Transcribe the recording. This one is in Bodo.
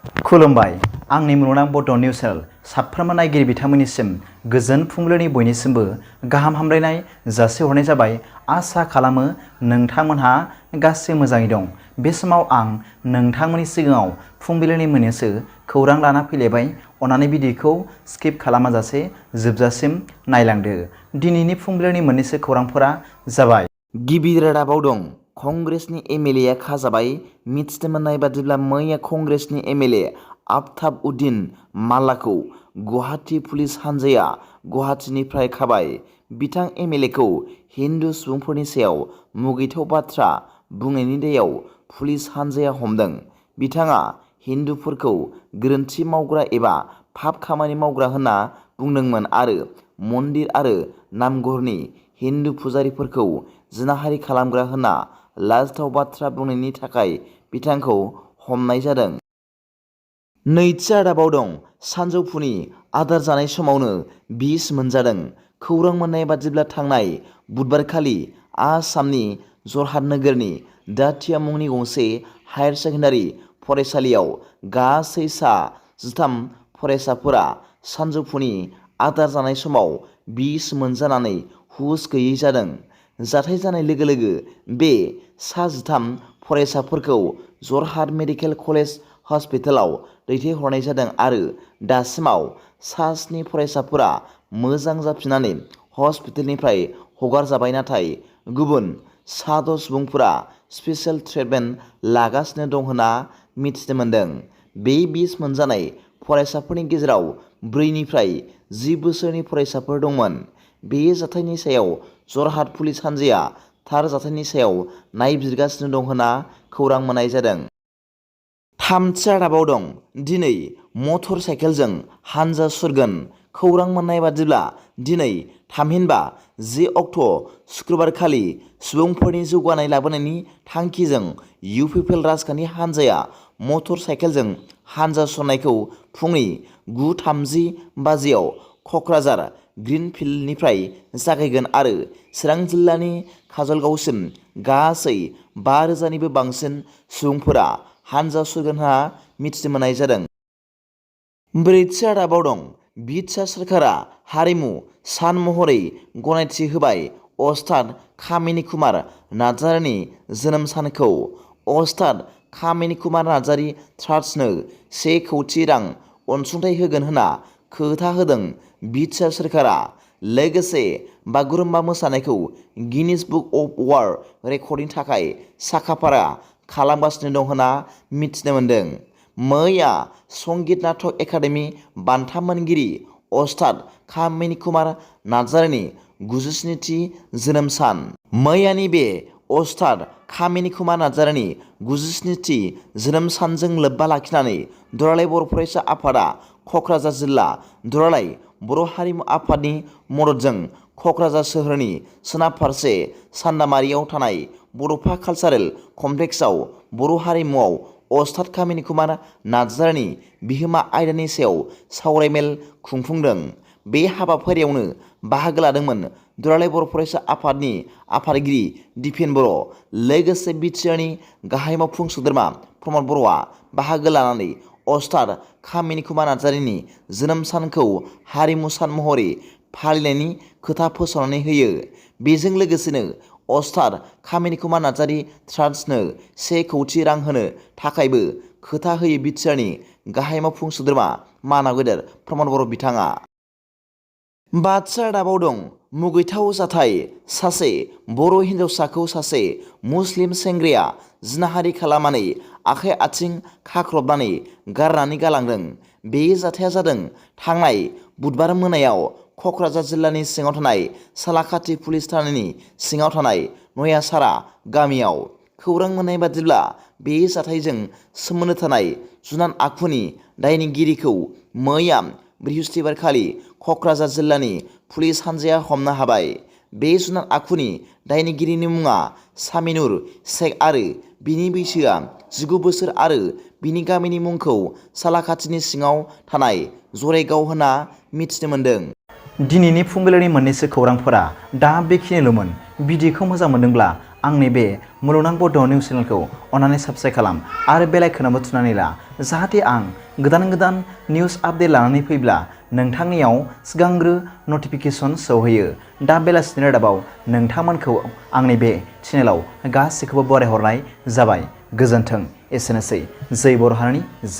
खुलुमबाय आंनि मुलुगनां बड' निउस चेनेल साफ्रोमबो नायगिरि बिथांमोननिसिम गोजोन फुंबिलिनि बयनिसिमबो गाहाम हामलायनाय जासिहरनाय जाबाय। आसा खालामो नोंथांमोनहा गासै मोजाङै दं। बे समाव आं नोंथांमोननि सिगाङाव फुंबिलिनि मोननैसो खौरां लाना फैलायबाय। अन्नानै भिडिअखौ स्किप खालामाजासे जोबजासिम नायलांदो। दिनैनि फुंबिलिनि मोननैसो खौरांफोरा जाबाय। गिबि रादाबाव दं कंग्रेसनि MLA खाजाबाय। मिथिनो मोननाय बादिब्ला मैया कंग्रेसनि MLA आफ्ताब उद्दिन माल्लाखौ गुवाहाटी पुलिस हानजाया गुवाहाटीनिफ्राय खाबाय। बिथां MLAखौ हिन्दु सुबुंफोरनि सायाव मुगैथाव बाथ्रा बुंनायनि दायाव पुलिस हानजाया हमदों। बिथाङा हिन्दुफोरखौ गोरोन्थि मावग्रा एबा पाप खामानि मावग्रा होनना बुंदोंमोन आरो मन्दिर आरो नामघरनि हिन्दु फुजारिफोरखौ जिनाहारि खालामग्रा होनना लाजिथाव बाथ्रा बुंनायनि थाखाय बिथांखौ हमनाय जादों। नैथि रादाबाव दं सानजौफुनि आदार जानाय समावनो बिस मोनजादों। खौरां मोननाय बादिब्ला थांनाय बुधबारखालि आसामनि जरहाट नोगोरनि दातिया मुंनि गंसे हायार सेकेन्डारि फरायसालियाव गासै सा 13 फरायसाफोरा सानजौफुनि आदार जानाय समाव बिस मोनजानानै हुस गैयै जादों। जाथाय जानाय लोगो लोगो बे सा 13 फरायसाफोरखौ जरहाट मेडिकेल कलेज हस्पिटालाव दैथायहरनाय जादों आरो दासिमाव सा 7 फरायसाफोरा मोजां जाफिननानै हस्पिटालनिफ्राय हगारजाबाय, नाथाय गुबुन सा 6 सुबुंफोरा स्पेसियेल ट्रिटमेन्ट लागासिनो दं होनना मिथिनो मोन्दों। बे बिस मोनजानाय फरायसाफोरनि गेजेराव 4 निफ्राय 10 बोसोरनि फरायसाफोर दंमोन। बे जाथायनि सायाव जरहाट पुलिस हानजाया थार जाथायनि सायाव नायबिजिरगासिनो दं होनना खौरां मोननाय जादों। थामथि रादाबाव दं दिनै मटर साइकेलजों हानजा सुरगोन। खौरां मोननाय बादिब्ला दिनै थामहिनबा 10 अक्ट' सुक्रुबारखालि सुबुंफोरनि जौगानाय लाबोनायनि थांखिजों UPPL राजखान्थि हानजाया मटर साइकेलजों हानजा सुरनायखौ फुंनि 9:30 बाजियाव क'क्राझार ग्रिनफिल्डनिफ्राय जागायगोन आरो चिरां जिल्लानि काजलगावसिम गासै 5,000 निबो बांसिन सुबुंफोरा हानजा सुरगोन होनना मिथिनो मोननाय जादों। ब्रैथि रादाबाव दं बिटिआर सोरखारा हारिमु सान महरै गनायथि होबाय। अस्ताद कामिनी कुमार नार्जारिनि जोनोम सानखौ अस्ताद कामिनी कुमार नार्जारि ट्रास्टनो 1 कौटि रां अनसुंथाइ होगोन होनना खोथा होदों बिटिआर सोरखारा। लोगोसे बागुरुम्बा मोसानायखौ गिनिज बुक अफ वर्ल्ड रेकर्डनि थाखाय साखाफारा खालामगासिनो दं होनना मिथिनो मोन्दों। मैया संगित नाटक एकाडेमि बान्था मोनगिरि अस्ताद कामिनी कुमार नार्जारिनि 97थि जोनोम सान। मैयानि बे अस्ताद कामिनी कुमार नार्जारिनि 97थि जोनोम सानजों लोब्बा लाखिनानै दुलाराय बर' फरायसा आफादा क'क्राझार जिल्ला दुलाराय बर' हारिमु आफादनि मददजों क'क्राझार सोहोरनि सोनाब फारसे सान्दामारियाव थानाय बड'फा कालचारेल कमप्लेक्सआव बर' हारिमुआव अस्ताद कामिनी कुमार नार्जारिनि बिहोमा आयदानि सायाव सावरायमेल खुंफुंदों। बे हाबाफारियावनो बाहागो लादोंमोन दुलाराय बर' फरायसा आफादनि आफादगिरि दिपेन बर'। लोगोसे बिटिआरनि गाहाय मावफुं सोद्रोमा प्रमद बर'आ बाहागो लानानै अस्ताद कामिनी कुमार नार्जारिनि जोनोम सानखौ हारिमु सान महरै फालिनायनि खोथा फोसावनानै होयो। बेजों लोगोसेनो अस्ताद कामिनी कुमार नार्जारि ट्रास्टनो 1 कौटि रां होनो थाखायबो खोथा होयो बिटिआरनि गाहाय मावफुं सोद्रोमा मानाव गेदेर प्रमद बर' बिथाङा। बाथि रादाबाव दं मुगैथाव जाथाय सासे बर' हिन्जावसाखौ सासे मुस्लिम सेंग्राया जिनाहारि खालामनानै आखाइ आथिं खाख्रबनानै गारनानै गालांदों। बे जाथाया जादों थांनाय बुधबार मोनायाव क'क्राझार जिल्लानि सिङाव थानाय सालाकाथि पुलिस थानानि सिङाव थानाय नयासारा गामियाव। खौरां मोननाय बादिब्ला बे जाथायजों सोमोन्दो थानाय जुनान आखुनि दायनिगिरिखौ मैया बृहस्पतिबारखालि क'क्राझार जिल्लानि पुलिस हानजाया हमनो हाबाय। बे जुनान आखुनि दायनिगिरिनि मुङा सामिनुर शेख आरो बिनि बैसोआ 19 बोसोर आरो बिनि गामिनि मुंखौ सालाकाथिनि सिङाव थानाय जराइगाव होनना मिथिनो मोन्दों। दिनैनि फुंबिलिनि मोननैसो खौरांफोरा दा बेखिनिल'मोन। भिडिअखौ मोजां मोनदोंब्ला आंनि बे मुलुगनां बड' निउस चेनेलखौ अननानै साबस्क्राइब खालाम आरो बेल आइकनआवबो थुनानै ला जाहाथे आं गोदान निउस आपडेट लानानै फैब्ला नोंथांनियाव सिगांग्रो नटिफिकेसन सौहैयो। दा बेलासिनि रादाबाव नोंथांमोनखौ आंनि बे चेनेलाव गासैखौबो बरायहरनाय जाबाय। गोजोन्थों। एसेनोसै। जै बर' हारिनि